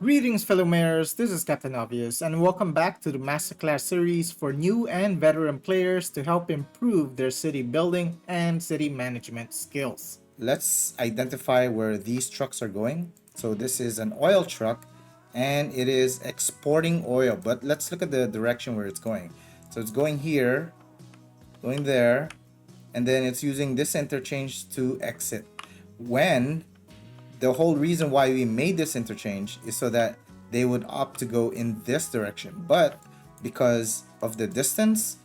Greetings, fellow mayors. This is Captain Obvious, and welcome back to the Masterclass series for new and veteran players to help improve their city building and city management skills. Let's identify where these trucks are going. So this is an oil truck and it is exporting oil, but let's look at the direction where it's going. So it's going here, going there, and then it's using this interchange to exit. When the whole reason why we made this interchange is so that they would opt to go in this direction, but because of the distance,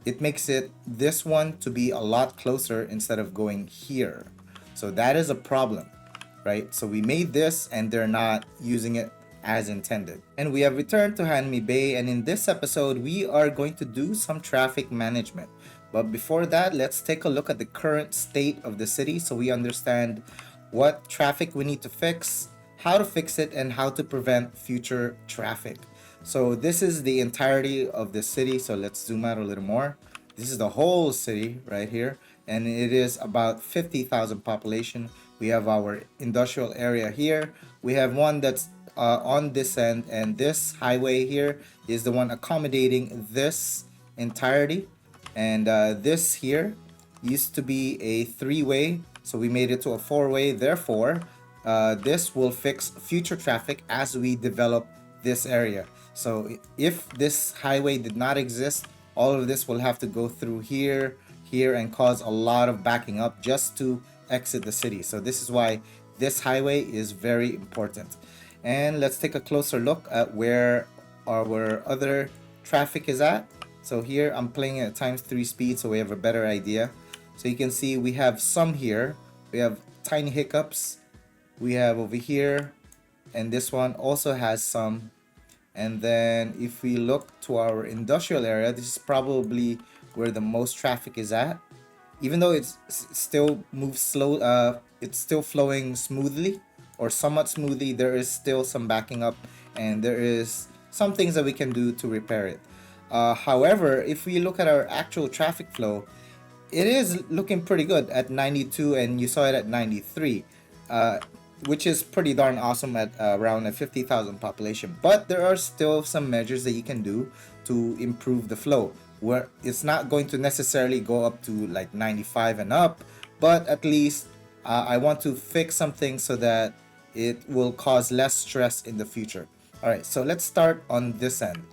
it makes it this one to be a lot closer instead of going here. So that is a problem, right? So we made this and they're not using it as intended. And we have returned to Hanami Bay, and in this episode we are going to do some traffic management. But before that, let's take a look at the current state of the city so we understand what traffic we need to fix, how to fix it, and how to prevent future traffic. So this is the entirety of the city. So let's zoom out a little more. This is the whole city right here, and it is about 50,000 population. We have our industrial area here. We have one that's on this end, and this highway here is the one accommodating this entirety. And this here used to be a three-way, so we made it to a four-way. Therefore, this will fix future traffic as we develop this area. So if this highway did not exist, all of this will have to go through here, here, and cause a lot of backing up just to exit the city. So this is why this highway is very important. And let's take a closer look at where our other traffic is at. So here I'm playing at ×3 speed so we have a better idea. So you can see we have some here. We have tiny hiccups. We have over here, and this one also has some. And then if we look to our industrial area, this is probably where the most traffic is at. Even though it's still moves slow, it's still flowing smoothly or somewhat smoothly, there is still some backing up, and there is some things that we can do to repair it. However, if we look at our actual traffic flow, it is looking pretty good at 92, and you saw it at 93, which is pretty darn awesome at around a 50,000 population. But there are still some measures that you can do to improve the flow, where it's not going to necessarily go up to like 95 and up, but at least I want to fix something so that it will cause less stress in the future. All right, so let's start on this end.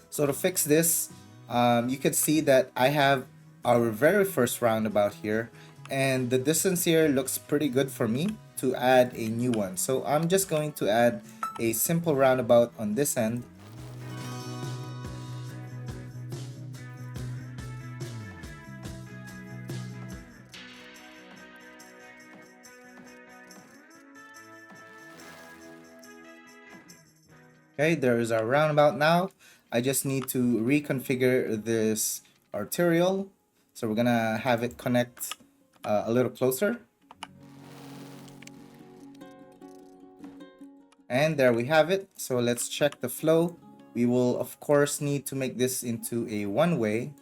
So to fix this, you can see that I have our very first roundabout here, and the distance here looks pretty good for me to add a new one. So I'm just going to add a simple roundabout on this end. Okay, there is our roundabout now. I just need to reconfigure this arterial. So we're gonna have it connect a little closer. And there we have it. So let's check the flow. We will of course need to make this into a one-way,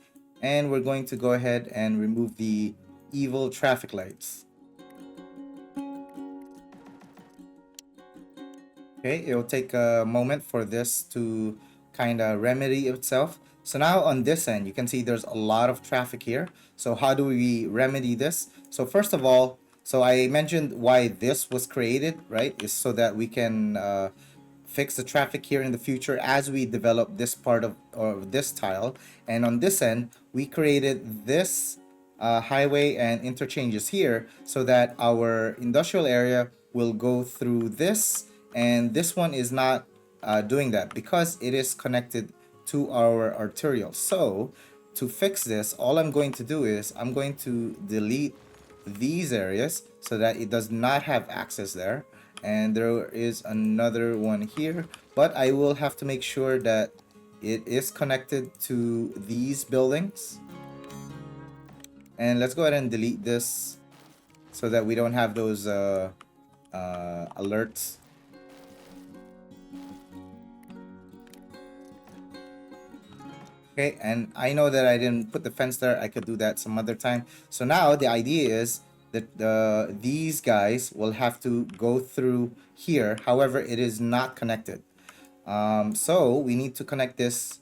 and we're going to go ahead and remove the evil traffic lights. Okay, it'll take a moment for this to kind of remedy itself. So now on this end, you can see there's a lot of traffic here. So how do we remedy this? So first of all, so I mentioned why this was created, right? Is so that we can fix the traffic here in the future as we develop this part of or this tile. And on this end, we created this highway and interchanges here so that our industrial area will go through this, and this one is not doing that because it is connected to our arterial. So to fix this, all I'm going to do is I'm going to delete these areas so that it does not have access there, and there is another one here, but I will have to make sure that it is connected to these buildings. And let's go ahead and delete this so that we don't have those alerts. Okay, and I know that I didn't put the fence there. I could do that some other time. So now the idea is that these guys will have to go through here. However, it is not connected. So we need to connect this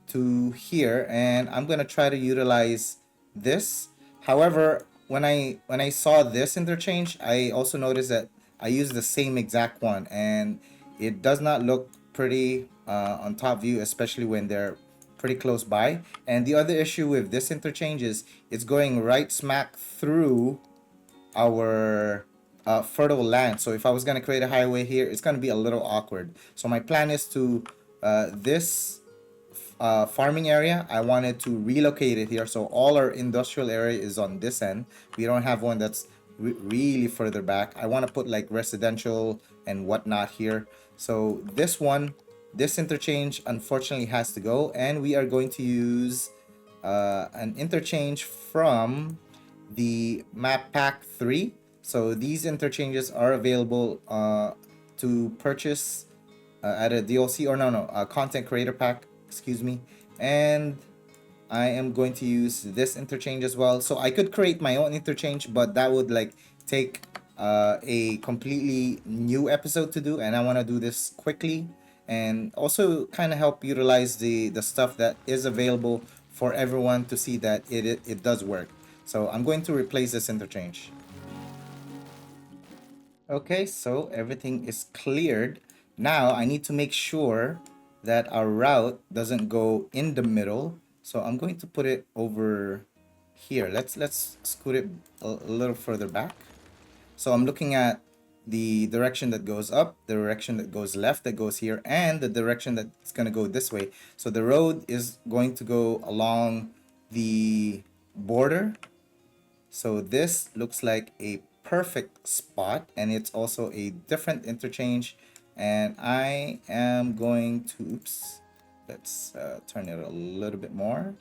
to here, and I'm gonna try to utilize this. However, when I saw this interchange, I also noticed that I used the same exact one, and it does not look pretty on top view, especially when they're pretty close by. And the other issue with this interchange is it's going right smack through our fertile land. So if I was going to create a highway here, it's going to be a little awkward. So my plan is to this farming area, I wanted to relocate it here. So all our industrial area is on this end. We don't have one that's really further back. I want to put like residential and whatnot here. So this one, this interchange unfortunately has to go, and we are going to use an interchange from the map pack 3. So these interchanges are available to purchase at a DLC, or no, a content creator pack, excuse me. And I am going to use this interchange as well. So I could create my own interchange, but that would like take a completely new episode to do, and I want to do this quickly and also kind of help utilize the stuff that is available for everyone to see that it does work. So I'm going to replace this interchange. Okay, so everything is cleared. Now I need to make sure that our route doesn't go in the middle. So I'm going to put it over here. Let's scoot it a little further back. So I'm looking at the direction that goes up, the direction that goes left, that goes here, and the direction that's going to go this way. So the road is going to go along the border. So this looks like a perfect spot, and it's also a different interchange. And I am going to, oops, let's turn it a little bit more.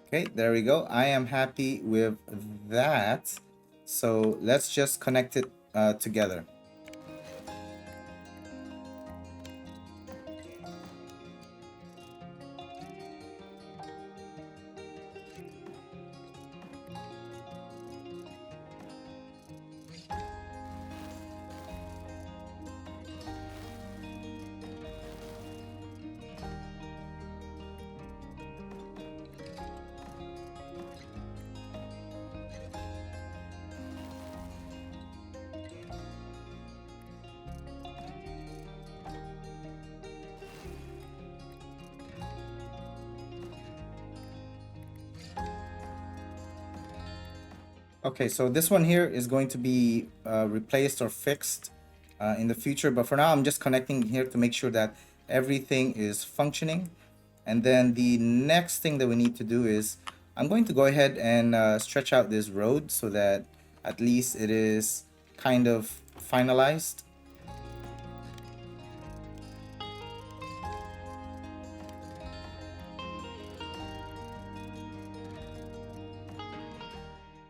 Okay, there we go. I am happy with that. So let's just connect it together. Okay, so this one here is going to be replaced or fixed in the future, but for now I'm just connecting here to make sure that everything is functioning. And then the next thing that we need to do is I'm going to go ahead and stretch out this road so that at least it is kind of finalized.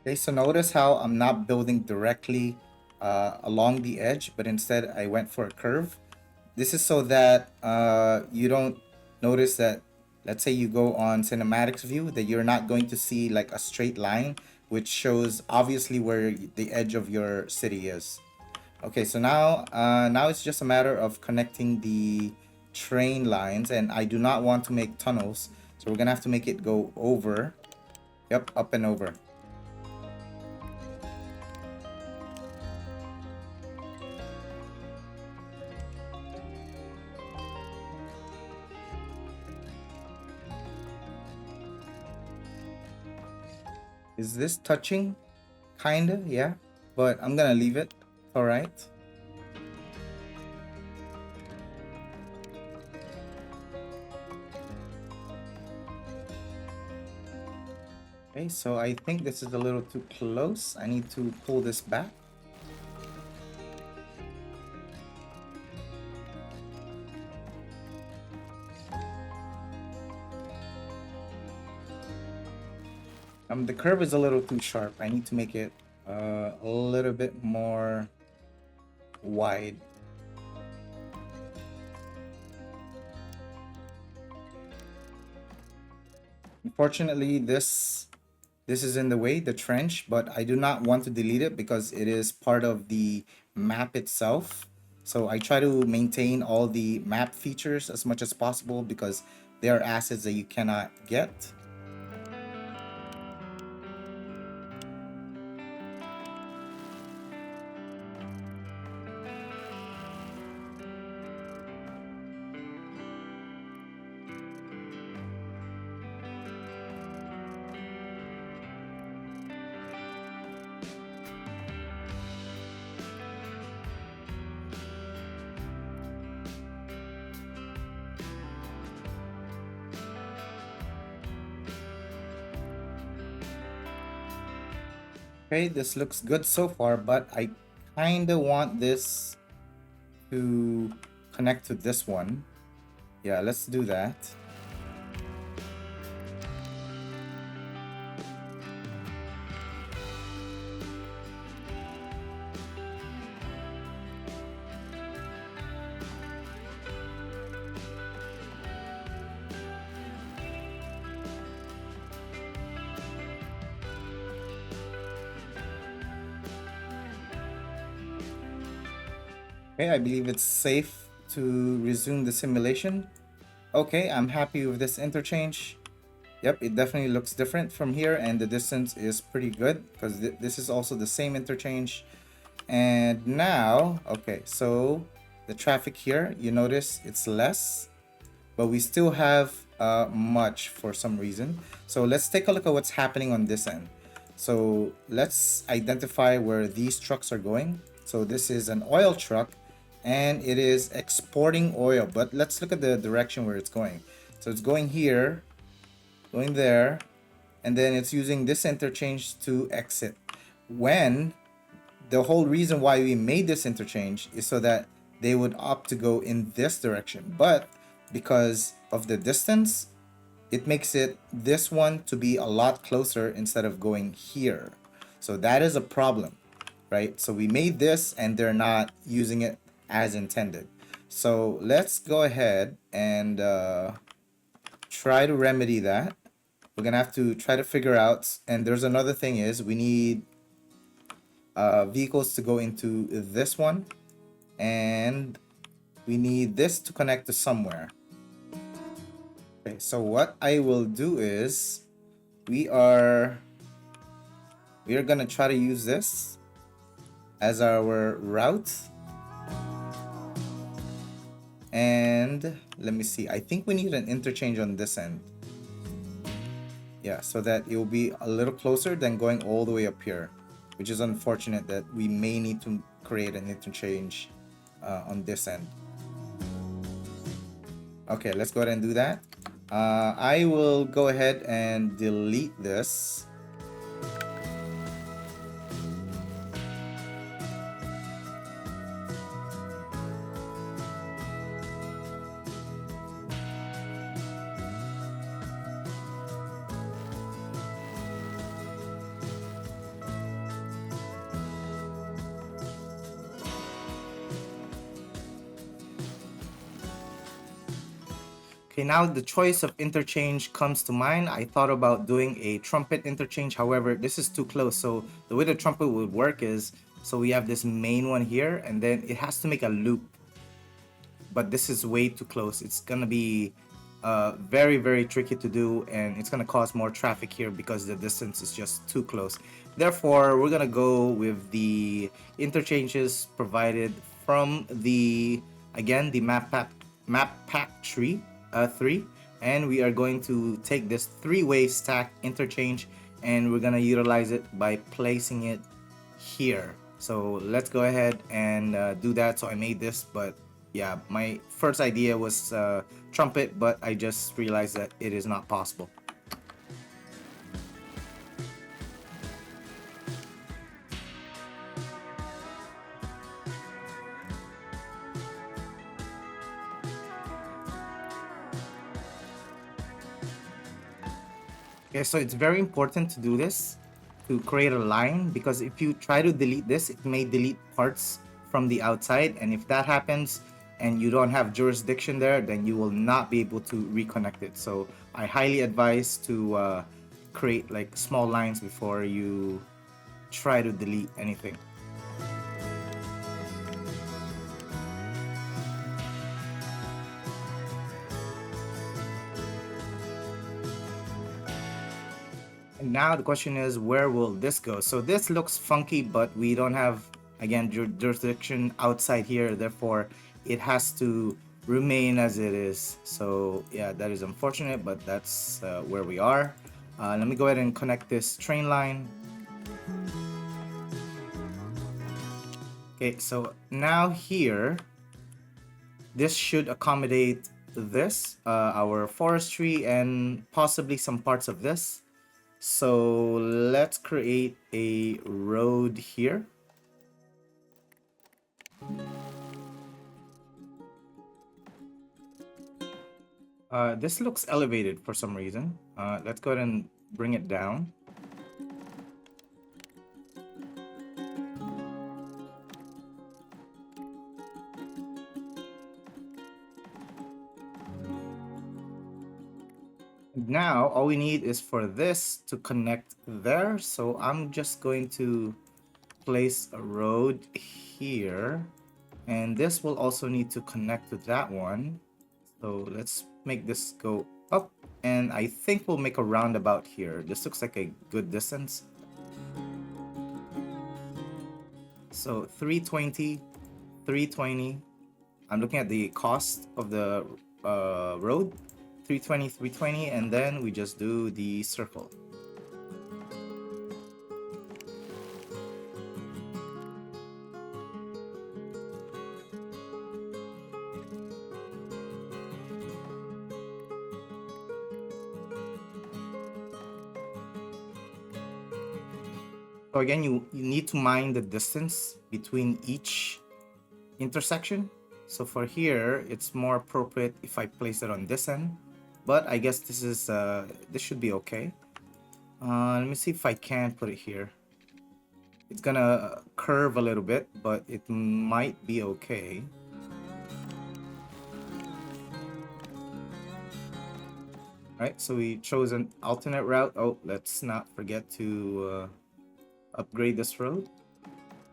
Okay, so notice how I'm not building directly along the edge, but instead I went for a curve. This is so that you don't notice that, let's say you go on cinematics view, that you're not going to see like a straight line, which shows obviously where the edge of your city is. Okay, so now it's just a matter of connecting the train lines, and I do not want to make tunnels, so we're gonna have to make it go over. Yep, up and over. Is this touching? Kinda, yeah. But I'm gonna leave it. Alright. Okay, so I think this is a little too close. I need to pull this back. The curve is a little too sharp. I need to make it a little bit more wide. Unfortunately, this this is in the way, the trench, but I do not want to delete it because it is part of the map itself. So I try to maintain all the map features as much as possible because they are assets that you cannot get. Okay, this looks good so far, but I kind of want this to connect to this one. Yeah, let's do that. Okay, I believe it's safe to resume the simulation. Okay, I'm happy with this interchange. Yep, it definitely looks different from here, and the distance is pretty good because this is also the same interchange. And now, okay, so the traffic here, you notice it's less, but we still have much for some reason. So let's take a look at what's happening on this end. So let's identify where these trucks are going. So this is an oil truck and it is exporting oil, but let's look at the direction where it's going. So it's going here, going there, and then it's using this interchange to exit. When the whole reason why we made this interchange is so that they would opt to go in this direction, but because of the distance, it makes it this one to be a lot closer instead of going here. So that is a problem, right? So we made this and they're not using it as intended. So let's go ahead and try to remedy that. We're gonna have to try to figure out, and there's another thing is we need vehicles to go into this one, and we need this to connect to somewhere. Okay, so what I will do is we are gonna try to use this as our route. And let me see, I think we need an interchange on this end. Yeah, so that it will be a little closer than going all the way up here, which is unfortunate that we may need to create an interchange on this end. Okay, let's go ahead and do that. I will go ahead and delete this. Okay, now the choice of interchange comes to mind. I thought about doing a trumpet interchange. However, this is too close. So the way the trumpet would work is, so we have this main one here, and then it has to make a loop. But this is way too close. It's gonna be very, very tricky to do, and it's gonna cause more traffic here because the distance is just too close. Therefore, we're gonna go with the interchanges provided from the, again, the map pack tree. 3, and we are going to take this three-way stack interchange and we're gonna utilize it by placing it here. So let's go ahead and do that. So I made this, but yeah, my first idea was trumpet, but I just realized that it is not possible. Okay, so it's very important to do this, to create a line, because if you try to delete this, it may delete parts from the outside, and if that happens and you don't have jurisdiction there, then you will not be able to reconnect it. So I highly advise to create like small lines before you try to delete anything. And now the question is, where will this go? So this looks funky, but we don't have, again, jurisdiction outside here. Therefore, it has to remain as it is. So yeah, that is unfortunate, but that's where we are. Let me go ahead and connect this train line. Okay, so now here, this should accommodate this, our forestry, and possibly some parts of this. So let's create a road here. This looks elevated for some reason. Let's go ahead and bring it down. Now all we need is for this to connect there. So I'm just going to place a road here, and this will also need to connect to that one. So let's make this go up, and I think we'll make a roundabout here. This looks like a good distance. So 320, 320. I'm looking at the cost of the road. 320, 320, and then we just do the circle. So again, you need to mind the distance between each intersection. So for here, it's more appropriate if I place it on this end, but I guess this is this should be okay. Let me see if I can put it here. It's gonna curve a little bit, but it might be okay. Right, so we chose an alternate route. Oh, let's not forget to upgrade this road.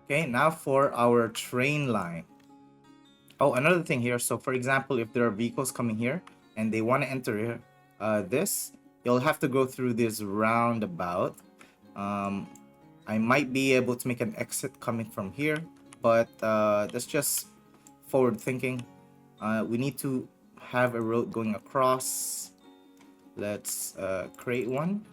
Okay, now for our train line. Oh, another thing here. So for example, if there are vehicles coming here and they want to enter this, you'll have to go through this roundabout. I might be able to make an exit coming from here, but that's just forward thinking. We need to have a road going across. Let's create one.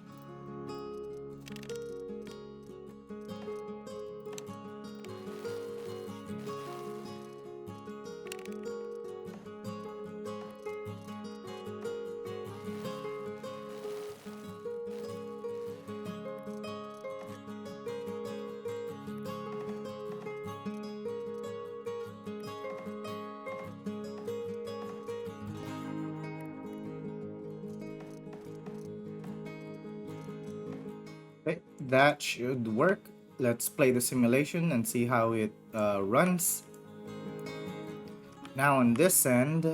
Okay, that should work. Let's play the simulation and see how it runs. Now on this end,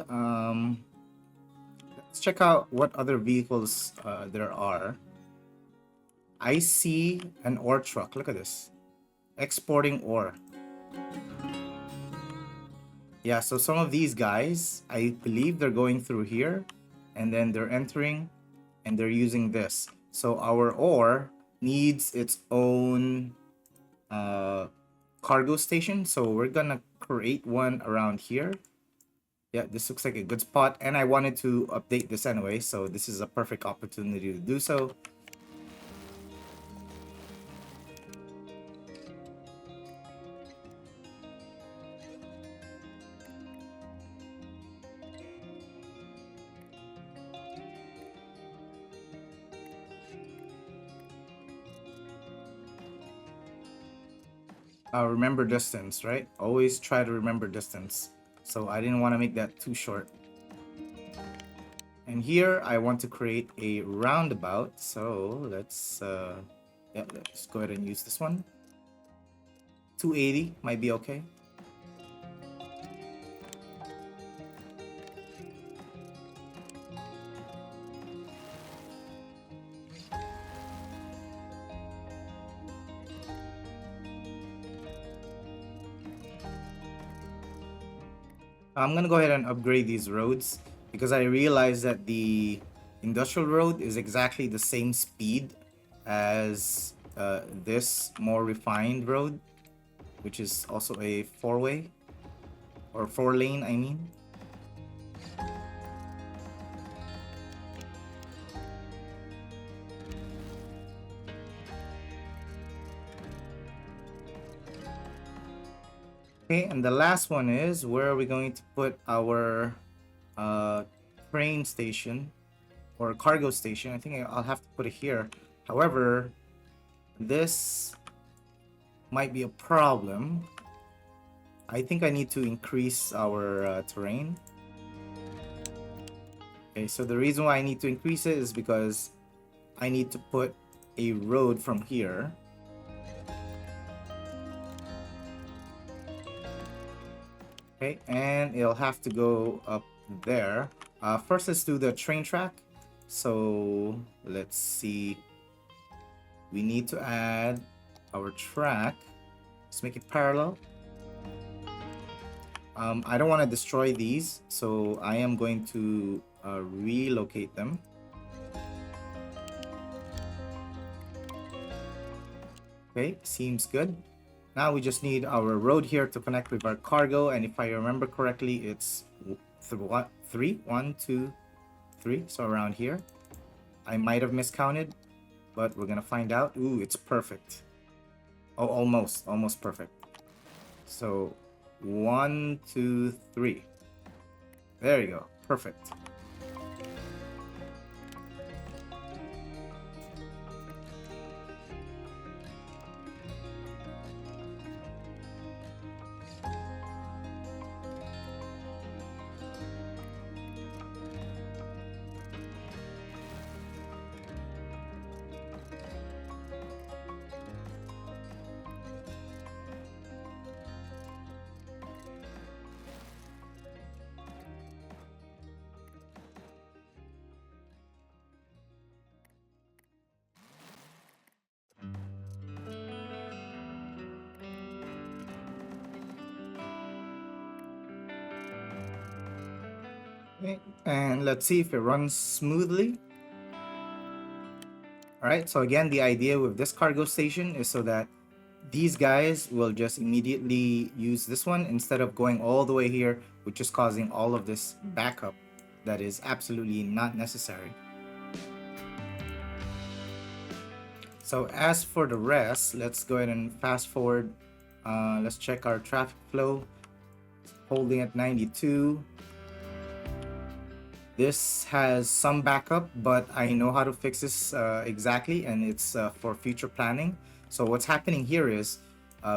let's check out what other vehicles there are. I see an ore truck. Look at this. Exporting ore. Yeah, so some of these guys, I believe they're going through here, and then they're entering, and they're using this. So our ore needs its own cargo station, so we're gonna create one around here. Yeah, this looks like a good spot, and I wanted to update this anyway, so this is a perfect opportunity to do so. Remember distance, right? Always try to remember distance. So I didn't want to make that too short. And here I want to create a roundabout. So let's let's go ahead and use this one. 280 might be okay. I'm gonna go ahead and upgrade these roads because I realized that the industrial road is exactly the same speed as this more refined road, which is also a four-way or four-lane, I mean. Okay, and the last one is where are we going to put our uh, train station or cargo station? I think I'll have to put it here. However, this might be a problem. I think I need to increase our terrain. Okay, so the reason why I need to increase it is because I need to put a road from here. Okay, and it'll have to go up there. First, let's do the train track. So let's see. We need to add our track. Let's make it parallel. I don't want to destroy these, so I am going to relocate them. Okay, seems good. Now we just need our road here to connect with our cargo, and if I remember correctly, it's three, 1, 2, 3. So around here. I might have miscounted, but we're gonna find out. Ooh, it's perfect. Oh, almost perfect. So 1, 2, 3. There you go. Perfect. Okay, and let's see if it runs smoothly. All right, so again, the idea with this cargo station is so that these guys will just immediately use this one instead of going all the way here, which is causing all of this backup that is absolutely not necessary. So as for the rest, let's go ahead and fast forward. Let's check our traffic flow. Holding at 92. This has some backup, but I know how to fix this exactly, and it's for future planning. So what's happening here is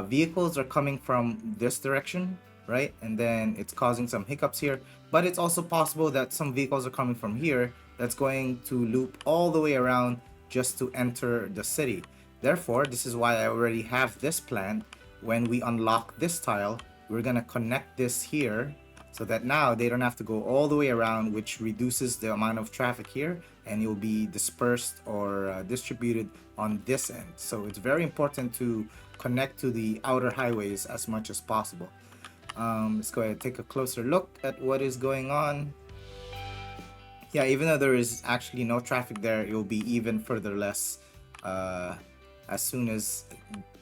vehicles are coming from this direction, right? And then it's causing some hiccups here, but it's also possible that some vehicles are coming from here that's going to loop all the way around just to enter the city. Therefore, this is why I already have this planned. When we unlock this tile, we're gonna connect this here so that now they don't have to go all the way around, which reduces the amount of traffic here, and you'll be dispersed or distributed on this end. So it's very important to connect to the outer highways as much as possible. Let's go ahead and take a closer look at what is going on. Yeah, even though there is actually no traffic there, it will be even further less as soon as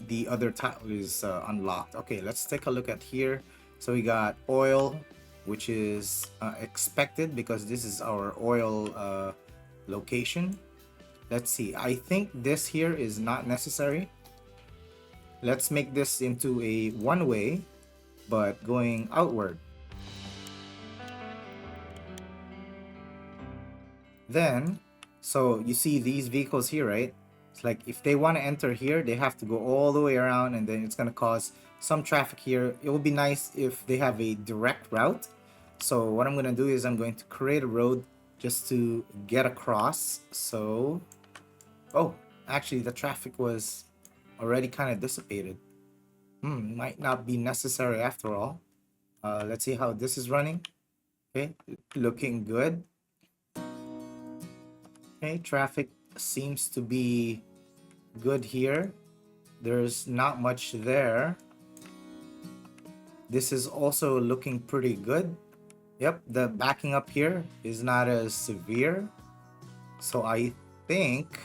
the other tile is unlocked. Okay, let's take a look at here. So we got oil, which is expected because this is our oil location. Let's see, I think this here is not necessary. Let's make this into a one-way, but going outward. Then, so you see these vehicles here, right? It's like if they want to enter here, they have to go all the way around, and then it's going to cause some traffic here. It would be nice if they have a direct route. So what I'm going to do is I'm going to create a road just to get across. So, oh, actually the traffic was already kind of dissipated. Might not be necessary after all. Let's see how this is running. Okay, looking good. Okay, traffic seems to be good here. There's not much there. This is also looking pretty good. Yep, the backing up here is not as severe. So I think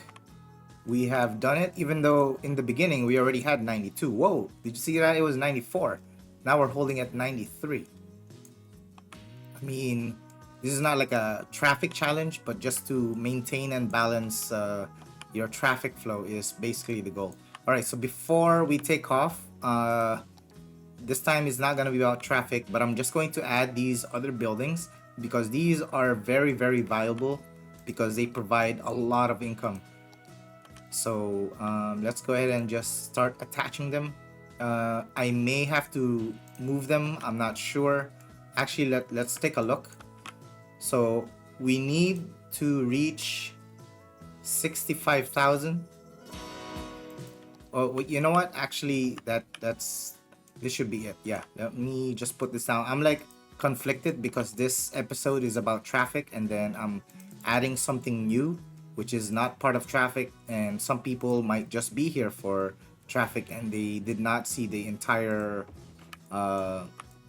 we have done it, even though in the beginning we already had 92. Whoa, did you see that? It was 94. Now we're holding at 93. I mean, this is not like a traffic challenge, but just to maintain and balance your traffic flow is basically the goal. All right, so before we take off, this time is not going to be about traffic, but I'm just going to add these other buildings because these are very, very valuable because they provide a lot of income. So let's go ahead and just start attaching them. I may have to move them. I'm not sure. Actually, let's take a look. So we need to reach 65,000. Oh, you know what? Actually, this should be it. Yeah, let me just put this down. I'm like conflicted because this episode is about traffic, and then I'm adding something new, which is not part of traffic, and some people might just be here for traffic and they did not see the entire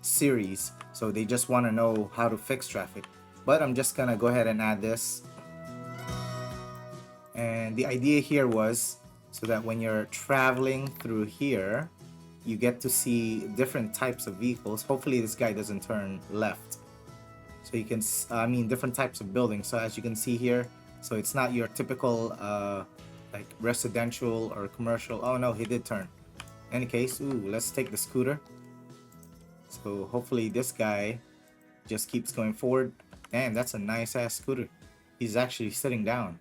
series, so they just want to know how to fix traffic. But I'm just gonna go ahead and add this, and the idea here was so that when you're traveling through here, you get to see different types of vehicles. Hopefully this guy doesn't turn left. So you can, I mean, different types of buildings. So as you can see here, so it's not your typical like residential or commercial. Oh no, he did turn. In any case, ooh, let's take the scooter. So hopefully this guy just keeps going forward. Damn, that's a nice ass scooter. He's actually sitting down.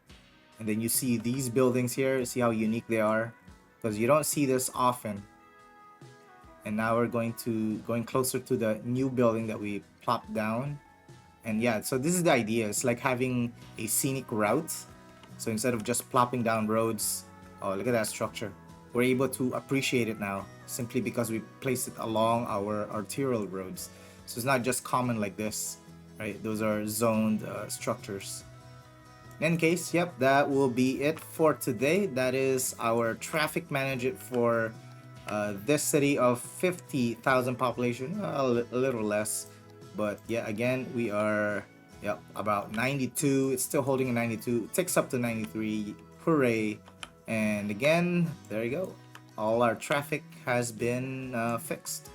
And then you see these buildings here, see how unique they are, because you don't see this often. And now we're going closer to the new building that we plopped down. And yeah, so this is the idea. It's like having a scenic route. So instead of just plopping down roads, oh, look at that structure. We're able to appreciate it now simply because we placed it along our arterial roads. So it's not just common like this, right? Those are zoned structures. In any case, yep, that will be it for today. That is our traffic manager for this city of 50,000 population, a little less. But yeah, again, we are about 92. It's still holding a 92. It takes up to 93. Hooray. And again, there you go. All our traffic has been fixed.